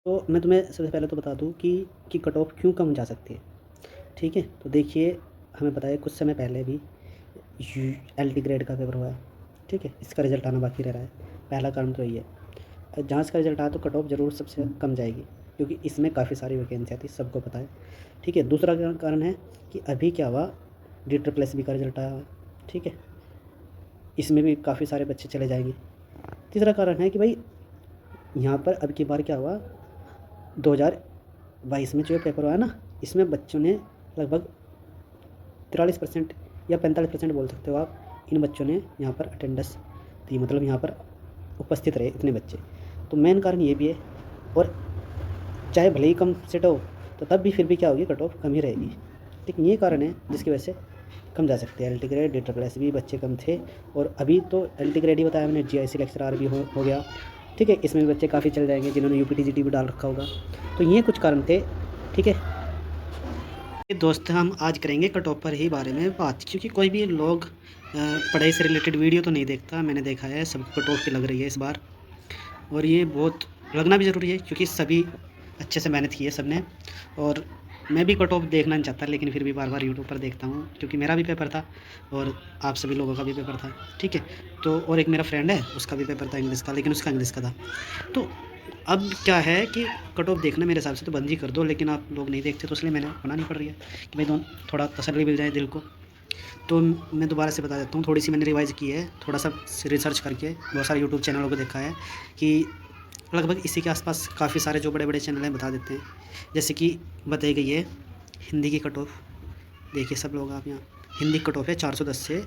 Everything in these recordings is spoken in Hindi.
तो मैं तुम्हें सबसे पहले तो बता दूँ कि कट ऑफ क्यों कम जा सकती है। ठीक है, तो देखिए, हमें पता है कुछ समय पहले भी LT ग्रेड का पेपर हुआ है। ठीक है, इसका रिज़ल्ट आना बाकी रह रहा है। पहला कारण तो यही है, जहाँ इसका रिज़ल्ट आया तो कट ऑफ ज़रूर सबसे कम जाएगी, क्योंकि इसमें काफ़ी सारी वैकेंसी आती है, सबको पता है। ठीक है, दूसरा कारण है कि अभी क्या हुआ, DSSS का रिज़ल्ट आया। ठीक है, इसमें भी काफ़ी सारे बच्चे चले जाएंगे। तीसरा कारण है कि भाई यहाँ पर अब की बार क्या हुआ, 2022 में जो पेपर हुआ है ना, इसमें बच्चों ने लगभग 43% या 45% बोल सकते हो आप, इन बच्चों ने यहाँ पर अटेंडेंस दी, मतलब यहाँ पर उपस्थित रहे इतने बच्चे। तो मेन कारण ये भी है, और चाहे भले ही कम सेट हो तो तब भी फिर भी क्या होगी, कट ऑफ कम ही रहेगी। लेकिन ये कारण है जिसकी वजह से कम जा सकते हैं। LT ग्रेड DSSS भी बच्चे कम थे, और अभी तो LT ग्रेड ही बताया मैंने, GIC लेक्चरर भी हो गया। ठीक है, इसमें भी बच्चे काफ़ी चल जाएंगे जिन्होंने UPTGT भी डाल रखा होगा। तो ये कुछ कारण थे। ठीक है दोस्त, हम आज करेंगे कट ऑफ पर ही बारे में बात, क्योंकि कोई भी लोग पढ़ाई से रिलेटेड वीडियो तो नहीं देखता। मैंने देखा है सबको कट ऑफ की लग रही है इस बार, और ये बहुत लगना भी ज़रूरी है, क्योंकि सभी अच्छे से मेहनत की है सबने। और मैं भी कट ऑफ देखना नहीं चाहता, लेकिन फिर भी बार बार यूट्यूब पर देखता हूँ, क्योंकि मेरा भी पेपर था और आप सभी लोगों का भी पेपर था। ठीक है, तो और एक मेरा फ्रेंड है, उसका भी पेपर था इंग्लिश का, लेकिन उसका इंग्लिश का था। तो अब क्या है कि कट ऑफ देखना मेरे हिसाब से तो बंद ही कर दो, लेकिन आप लोग नहीं देखते, तो इसलिए मैंने बनानी पड़ रही है कि भाई थोड़ा तसल्ली मिल जाए दिल को। तो मैं दोबारा से बता देता हूँ, थोड़ी सी मैंने रिवाइज़ की है, थोड़ा सा रिसर्च करके बहुत सारे यूट्यूब चैनलों को देखा है कि लगभग इसी के आसपास काफ़ी सारे जो बड़े बड़े चैनल हैं बता देते हैं। जैसे कि बताई गई है हिंदी की कट ऑफ, देखिए सब लोग आप यहाँ, हिंदी कट ऑफ है 410 से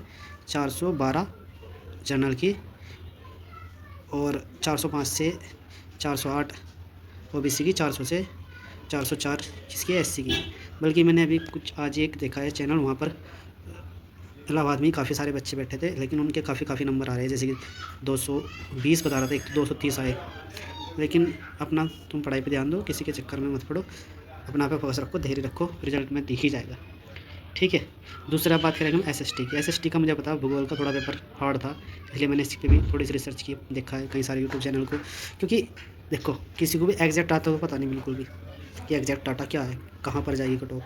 412 जनरल की, और 405 से 408 OBC की, 400 से 404 किसकी है, SC की। बल्कि मैंने अभी कुछ आज एक देखा है चैनल, वहाँ पर इलाहाबाद में काफ़ी सारे बच्चे बैठे थे, लेकिन उनके काफ़ी नंबर आ रहे हैं, जैसे कि 220 बता रहा था, एक तो 230 आए। लेकिन अपना तुम पढ़ाई पे ध्यान दो, किसी के चक्कर में मत पड़ो, अपना पे फोकस रखो, धैर्य रखो, रिजल्ट में दिख ही जाएगा। ठीक है, दूसरा बात करेंगे हम SST की। SST का मुझे पता, भूगोल का थोड़ा पेपर हार्ड था, इसलिए मैंने इस पर भी थोड़ी सी रिसर्च की, देखा है कई सारे यूट्यूब चैनल को। क्योंकि देखो, किसी को भी एग्जैक्ट आता हो पता नहीं बिल्कुल भी कि एग्जैक्ट डाटा क्या है, कहाँ पर जाएगी कट ऑफ।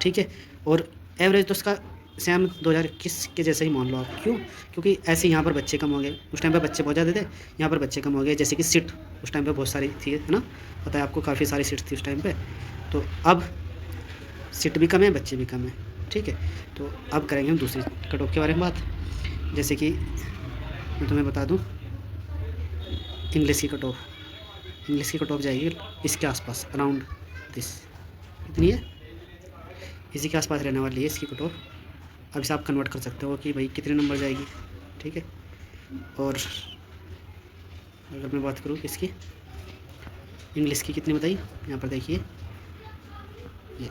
ठीक है, और एवरेज तो उसका सेम 2021 के जैसे ही मान लो आप। क्यों? क्योंकि ऐसे यहाँ पर बच्चे कम हो गए, उस टाइम पे बच्चे बहुत ज़्यादा थे, यहाँ पर बच्चे कम हो गए। जैसे कि सीट उस टाइम पे बहुत सारी थी, है ना, पता है आपको, काफ़ी सारी सीट थी उस टाइम पे। तो अब सीट भी कम है, बच्चे भी कम है। ठीक है, तो अब करेंगे हम दूसरी कट ऑफ के बारे में बात। जैसे कि मैं तुम्हें बता दूँ, इंग्लिश की कट ऑफ, इंग्लिश की कट ऑफ जाएगी इसके आसपास, अराउंड दिस, कितनी है, इसी के आसपास रहने वाली है इसकी कट ऑफ। अब इसे आप कन्वर्ट कर सकते हो कि भाई कितने नंबर जाएगी। ठीक है, और अगर मैं बात करूँ इसकी, इंग्लिश की कितनी बताई, यहाँ पर देखिए, ये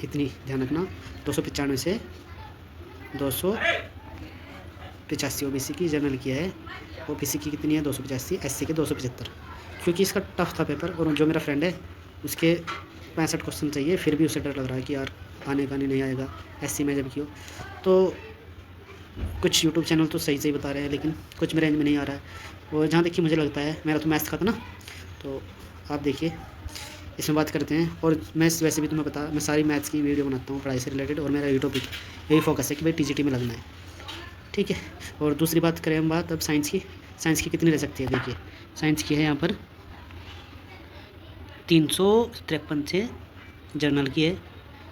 कितनी, ध्यान रखना, 295 से 285 OBC की, जनरल की है। OBC की कितनी है, 285, SC के 275। क्योंकि इसका टफ था पेपर, और जो मेरा फ्रेंड है उसके 65 क्वेश्चन चाहिए, फिर भी उसे डर लग रहा है कि यार आने का नहीं आएगा, SC में जब क्यों। तो कुछ यूट्यूब चैनल तो सही बता रहे हैं, लेकिन कुछ में रेंज में नहीं आ रहा है। और जहाँ देखिए मुझे लगता है, मेरा तो मैथ्स का था ना, तो आप देखिए इसमें बात करते हैं। और मैं वैसे भी तुम्हें पता, मैं सारी मैथ्स की वीडियो बनाता हूँ पढ़ाई से रिलेटेड, और मेरा यूट्यूब पर यही फोकस है कि भाई TGT में लगना है। ठीक है, और दूसरी बात करें हम बात अब साइंस की। साइंस की कितनी रह सकती है, देखिए साइंस की है यहाँ पर 353 से जर्नल की है।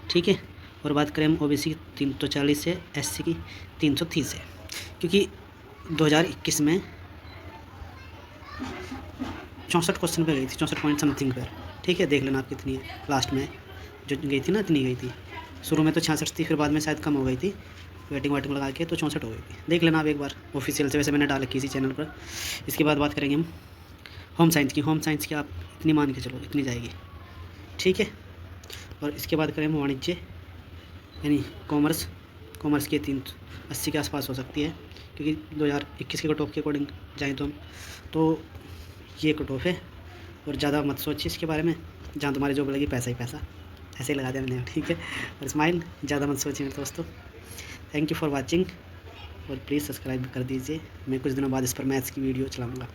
ठीक है, और बात करें हम OBC की 340 से, SC की 330 है। क्योंकि 2021 में 64 क्वेश्चन पे गई थी, 64 पॉइंट समथिंग पर। ठीक है, देख लेना आप कितनी है, लास्ट में जो गई थी ना, इतनी गई थी। शुरू में तो 66 थी, फिर बाद में शायद कम हो गई थी, वेटिंग लगा के, तो 64 हो गई थी। देख लेना आप एक बार ऑफिशियल से, वैसे मैंने डाल रखी इसी चैनल पर। इसके बाद बात करेंगे हम होम साइंस की। होम साइंस की आप इतनी मान के चलो, इतनी जाएगी। ठीक है, और इसके बाद करें हम वाणिज्य यानी कॉमर्स। कॉमर्स की 380 के आसपास हो सकती है, क्योंकि 2021 के कट ऑफ के अकॉर्डिंग जाएँ तो हम, तो ये कट ऑफ है। और ज़्यादा मत सोचिए इसके बारे में, जहाँ तुम्हारी जॉब लगी पैसा ही पैसा, ऐसे ही लगा दिया मैंने। ठीक है, और स्माइल, ज़्यादा मत सोचिए मेरे दोस्तों। थैंक यू फॉर वॉचिंग, और प्लीज़ सब्सक्राइब कर दीजिए। मैं कुछ दिनों बाद इस पर मैथ्स की वीडियो चलाऊँगा,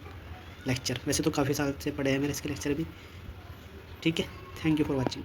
लेक्चर। वैसे तो काफ़ी साल से पढ़े हैं मेरे इसके लेक्चर भी, ठीक है, थैंक यू फॉर वॉचिंग।